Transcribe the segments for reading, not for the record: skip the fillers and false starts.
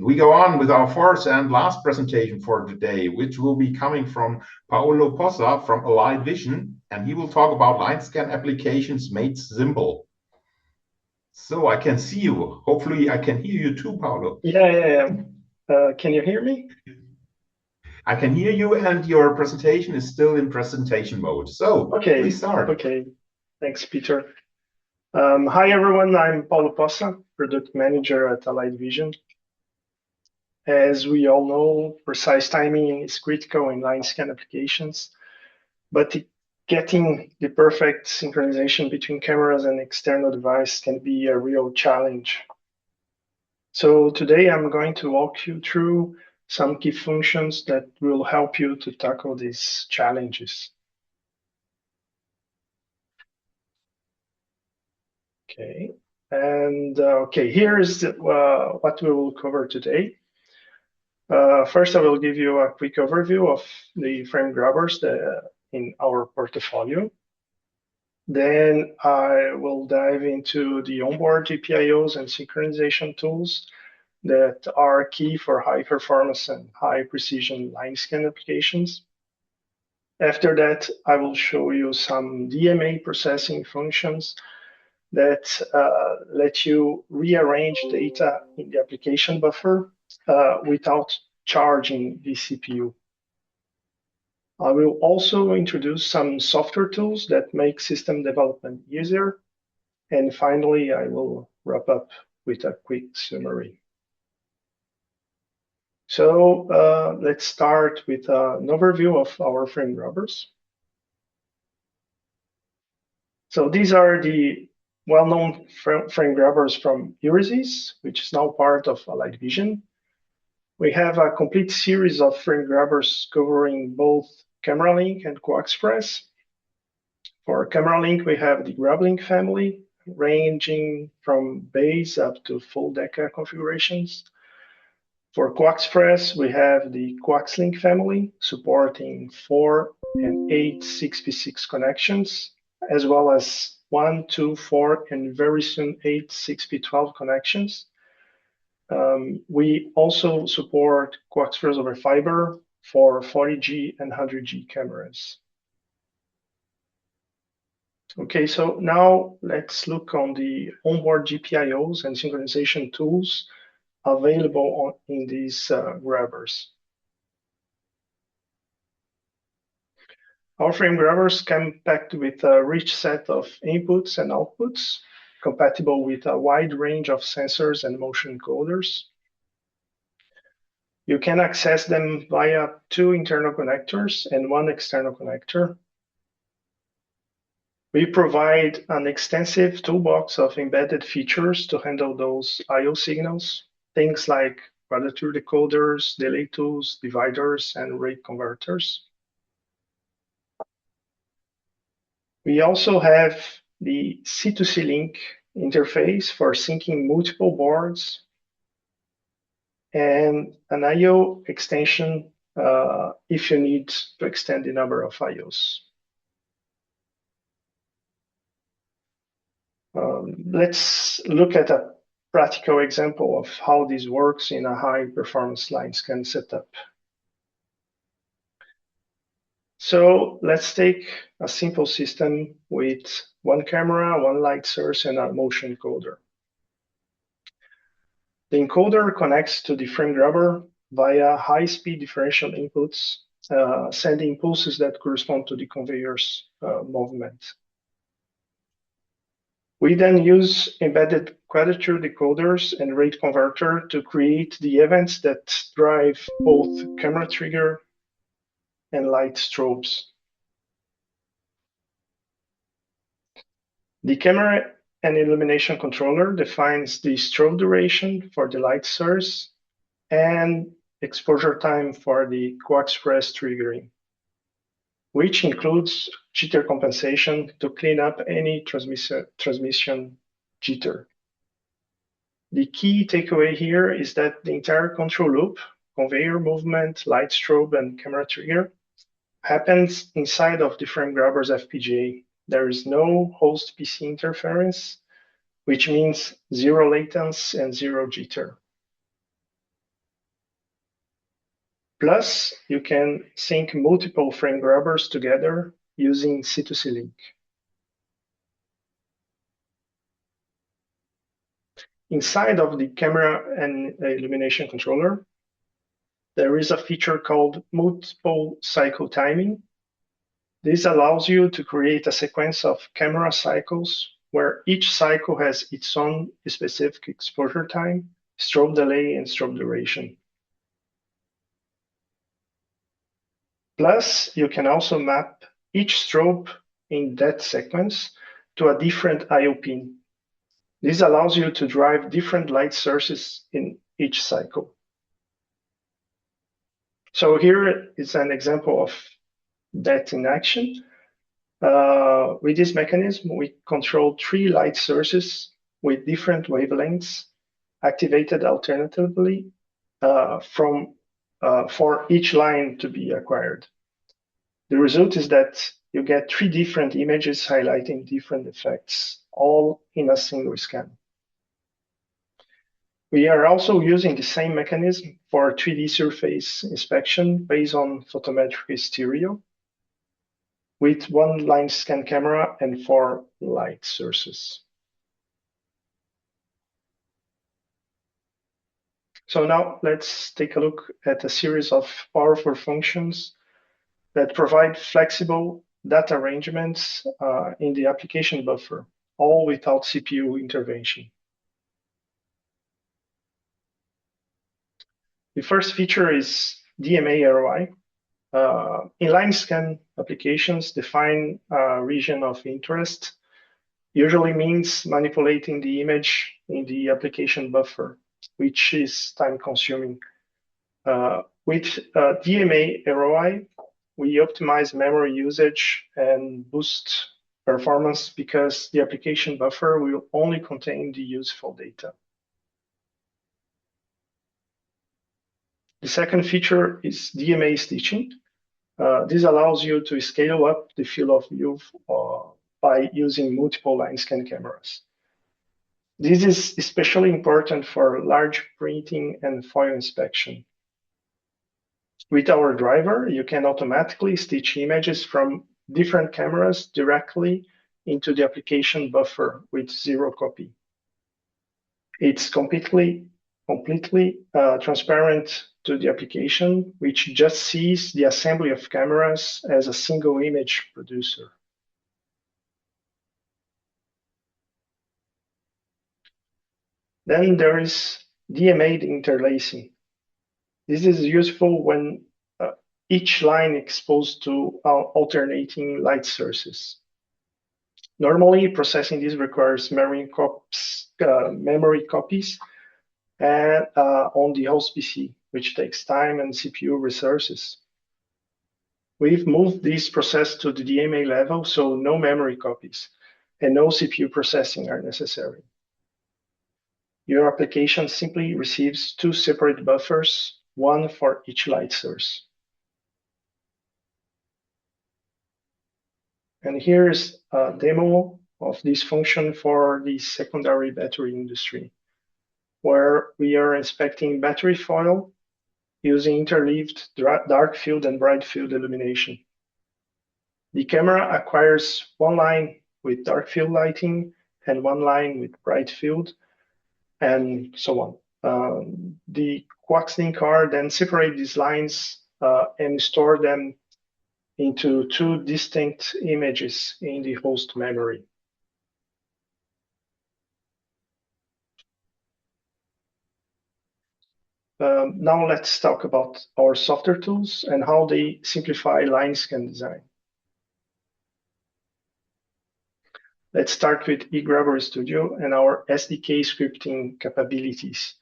We go on with our fourth and last presentation for today, which will be coming from Paulo POSSA from inVision, and he will talk about line scan applications made simple. So I can see you. Hopefully I can hear you too, Paulo. Yeah. Can you hear me? I can hear you, and your presentation is still in presentation mode. So please start. Okay. Thanks, Peter. Hi, everyone. I'm Paulo POSSA, Product Manager at inVision. As we all know, precise timing is critical in line scan applications, but getting the perfect synchronization between cameras and external devices can be a real challenge. So today I'm going to walk you through some key functions that will help you to tackle these challenges. Okay, and here is what we will cover today. First, I will give you a quick overview of the frame grabbers in our portfolio. Then I will dive into the onboard GPIOs and synchronization tools that are key for high performance and high precision line scan applications. After that, I will show you some DMA processing functions that let you rearrange data in the application buffer without charging the CPU. I will also introduce some software tools that make system development easier. And finally, I will wrap up with a quick summary. So let's start with an overview of our frame grabbers. So these are the well-known frame grabbers from Euresys, which is now part of inVision. We have a complete series of frame grabbers covering both camera link and co-express. For camera link, we have the GrabLink family, ranging from base up to full DECA configurations. For co-express, we have the CoaxLink family, supporting 4 and 8 6x6 connections, as well as 1, 2, 4, and very soon 8 6p12 connections. We also support co-express over fiber for 40G and 100G cameras. Okay, so now let's look on the onboard GPIOs and synchronization tools available in these grabbers. Our frame grabbers come packed with a rich set of inputs and outputs, compatible with a wide range of sensors and motion encoders. You can access them via 2 internal connectors and 1 external connector. We provide an extensive toolbox of embedded features to handle those I/O signals, things like quadrature decoders, delay tools, dividers, and rate converters. We also have the C2C link interface for syncing multiple boards and an I/O extension if you need to extend the number of I/Os. Let's look at a practical example of how this works in a high-performance line scan setup. So let's take a simple system with 1 camera, 1 light source, and a motion encoder. The encoder connects to the frame grabber via high-speed differential inputs, sending pulses that correspond to the conveyor's movement. We then use embedded quadrature decoders and rate converter to create the events that drive both camera trigger and light strobes. The camera and illumination controller defines the strobe duration for the light source and exposure time for the co-express triggering, which includes jitter compensation to clean up any transmission jitter. The key takeaway here is that the entire control loop, conveyor movement, light strobe, and camera trigger, happens inside of the frame grabber's FPGA. There is no host PC interference, which means 0 latency and 0 jitter. Plus, you can sync multiple frame grabbers together using C2C link. Inside of the camera and illumination controller, there is a feature called multiple cycle timing. This allows you to create a sequence of camera cycles where each cycle has its own specific exposure time, strobe delay, and strobe duration. Plus, you can also map each strobe in that sequence to a different IO pin. This allows you to drive different light sources in each cycle. So here is an example of that in action. With this mechanism, we control 3 light sources with different wavelengths activated alternatively for each line to be acquired. The result is that you get 3 different images highlighting different effects, all in a single scan. We are also using the same mechanism for 3D surface inspection based on photometric stereo with 1 line scan camera and 4 light sources. So now let's take a look at a series of powerful functions that provide flexible data arrangements in the application buffer, all without CPU intervention. The first feature is DMA ROI. Inline scan applications define a region of interest, usually means manipulating the image in the application buffer, which is time consuming. With DMA ROI, we optimize memory usage and boost performance because the application buffer will only contain the useful data. The second feature is DMA stitching. This allows you to scale up the field of view by using multiple line scan cameras. This is especially important for large printing and foil inspection. With our driver, you can automatically stitch images from different cameras directly into the application buffer with 0 copy. It's completely transparent to the application, which just sees the assembly of cameras as a single image producer. Then there is DMA interlacing. This is useful when each line exposed to alternating light sources. Normally, processing this requires memory copies and on the host PC, which takes time and CPU resources. We've moved this process to the DMA level, so no memory copies and no CPU processing are necessary. Your application simply receives 2 separate buffers, 1 for each light source. And here's a demo of this function for the secondary battery industry, where we are inspecting battery foil using interleaved dark field and bright field illumination. The camera acquires 1 line with dark field lighting and 1 line with bright field, and so on. The Quaxlink card then separate these lines and store them into 2 distinct images in the host memory. Now let's talk about our software tools and how they simplify line scan design. Let's start with eGrabber Studio and our SDK scripting capabilities.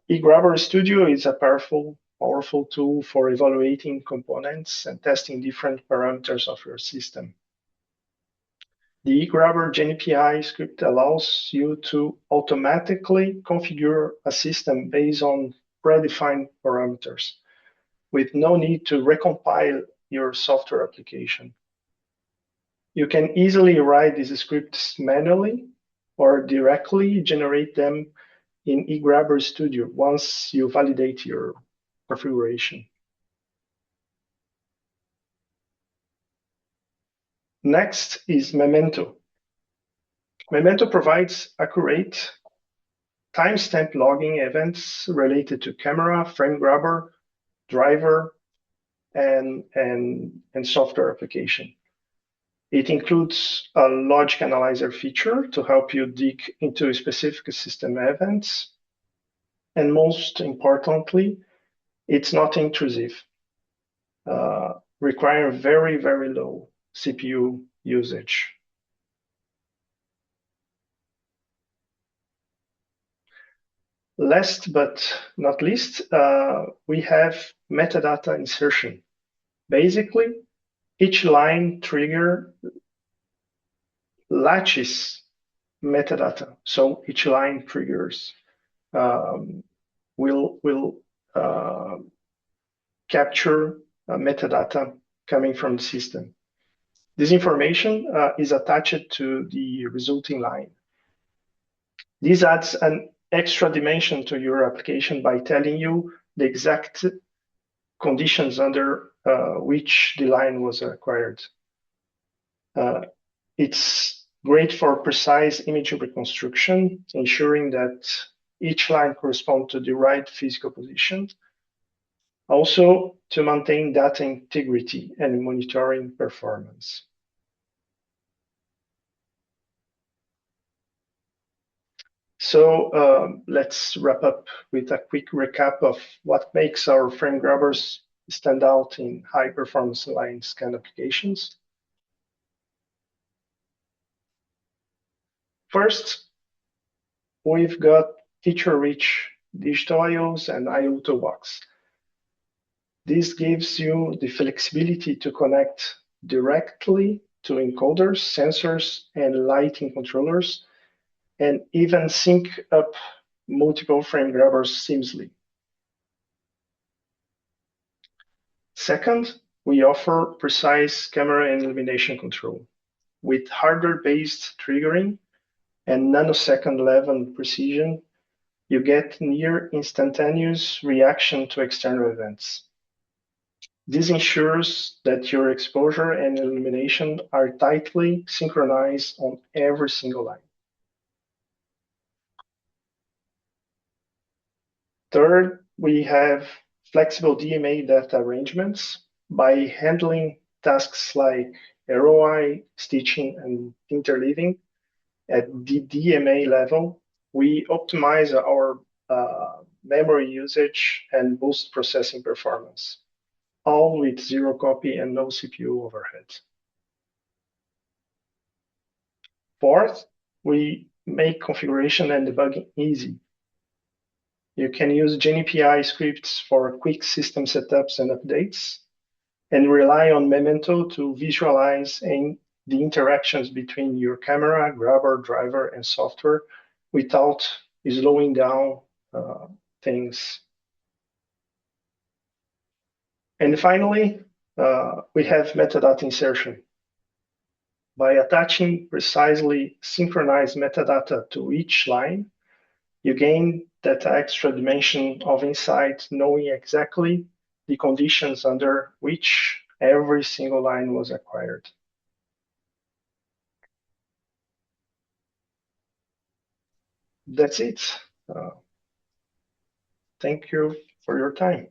eGrabber Studio is a powerful tool for evaluating components and testing different parameters of your system. The eGrabber GenAPI script allows you to automatically configure a system based on predefined parameters with no need to recompile your software application. You can easily write these scripts manually or directly generate them in eGrabber Studio once you validate your configuration. Next is Memento. Memento provides accurate timestamp logging events related to camera, frame grabber, driver, and software application. It includes a logic analyzer feature to help you dig into specific system events. And most importantly, it's not intrusive, requiring very, very low CPU usage. Last but not least, we have metadata insertion. Basically, each line trigger latches metadata. So each line triggers will capture metadata coming from the system. This information is attached to the resulting line. This adds an extra dimension to your application by telling you the exact conditions under which the line was acquired. It's great for precise image reconstruction, ensuring that each line corresponds to the right physical position. Also, to maintain data integrity and monitoring performance. So let's wrap up with a quick recap of what makes our frame grabbers stand out in high-performance line scan applications. First, we've got feature-rich digital I/Os and I/O toolbox. This gives you the flexibility to connect directly to encoders, sensors, and lighting controllers, and even sync up multiple frame grabbers seamlessly. Second, we offer precise camera and illumination control. With hardware-based triggering and nanosecond level precision, you get near instantaneous reaction to external events. This ensures that your exposure and illumination are tightly synchronized on every single line. Third, we have flexible DMA data arrangements. By handling tasks like ROI, stitching, and interleaving at the DMA level, we optimize our memory usage and boost processing performance, all with zero copy and no CPU overhead. Fourth, we make configuration and debugging easy. You can use GenAPI scripts for quick system setups and updates, and rely on Memento to visualize the interactions between your camera, grabber, driver, and software without slowing down things. And finally, we have metadata insertion. By attaching precisely synchronized metadata to each line, you gain that extra dimension of insight, knowing exactly the conditions under which every single line was acquired. That's it. Thank you for your time.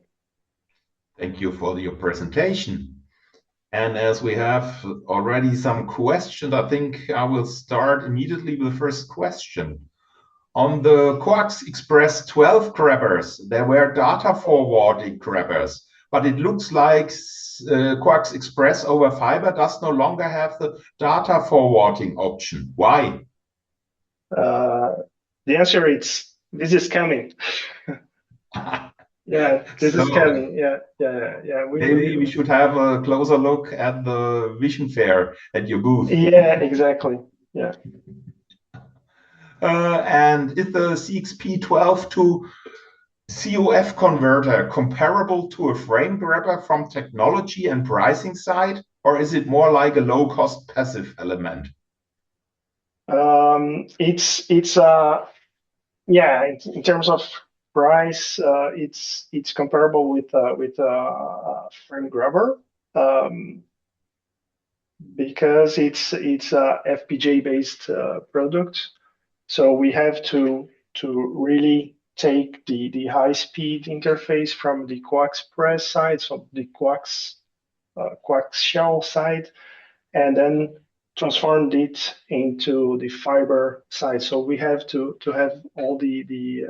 Thank you for your presentation. And as we have already some questions, I think I will start immediately with the first question. On the Coax Express 12 grabbers, there were data forwarding grabbers, but it looks like Coax Express over fiber does no longer have the data forwarding option. Why? The answer is this is coming. Yeah, this is coming. Yeah. Maybe we should have a closer look at the Vision Fair at your booth. Yeah, exactly. Yeah. And is the CXP12 to COF converter comparable to a frame grabber from technology and pricing side, or is it more like a low-cost passive element? In terms of price, it's comparable with frame grabber, because it's a FPGA based product. So we have to really take the high speed interface from the coax side, so the coax shell side, and then transformed it into the fiber side. So we have to have all the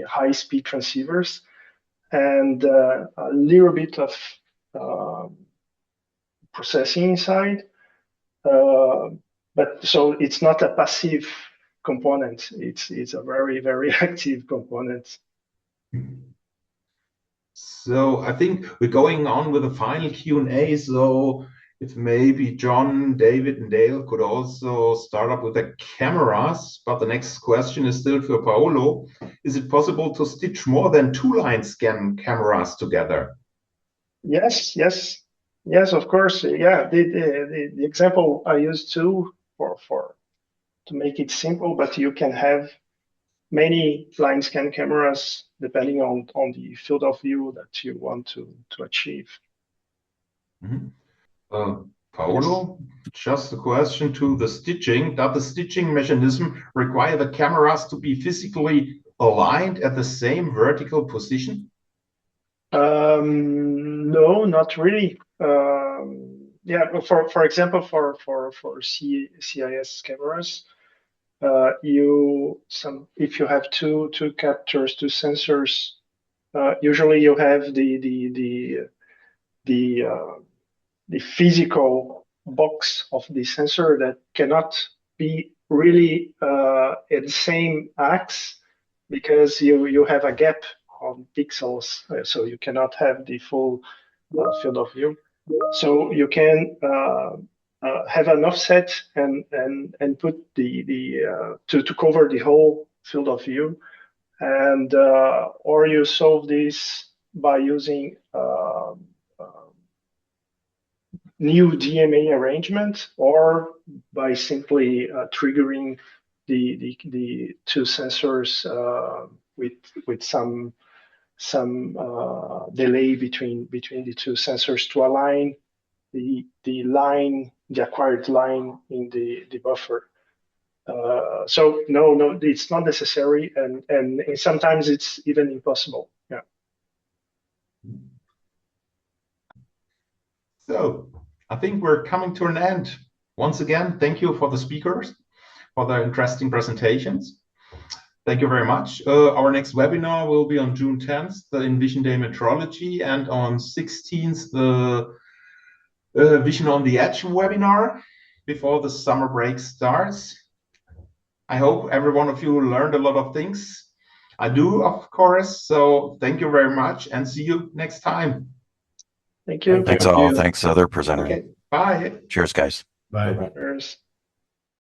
high speed transceivers and a little bit of processing inside. But so it's not a passive component. It's a very, very active component. So I think we're going on with the final Q&A. So if maybe John, David, and Dale could also start up with the cameras. But the next question is still for Paulo. Is it possible to stitch more than 2 line scan cameras together? Yes, of course. Yeah, the example I used to make it simple, but you can have many line scan cameras depending on the field of view that you want to achieve. Paulo, just a question to the stitching. Does the stitching mechanism require the cameras to be physically aligned at the same vertical position? No, not really. Yeah, for example, for CIS cameras, if you have two captors, two sensors, usually you have the physical box of the sensor that cannot be really at the same axis, because you have a gap on pixels, so you cannot have the full field of view. So you can have an offset and put to cover the whole field of view, and or you solve this by using new DMA arrangement, or by simply triggering the two sensors with some delay between the two sensors to align the acquired line in the buffer. So no, it's not necessary, and sometimes it's even impossible. Yeah. So I think we're coming to an end. Once again, thank you for the speakers for their interesting presentations. Thank you very much. Our next webinar will be on June 10th, the inVision Day Metrology, and on 16th, the Vision on the Edge webinar before the summer break starts. I hope every one of you learned a lot of things. I do, of course. So thank you very much, and see you next time. Thank you. Thanks all. Thanks other presenters. Okay. Bye. Cheers, guys. Bye. Cheers.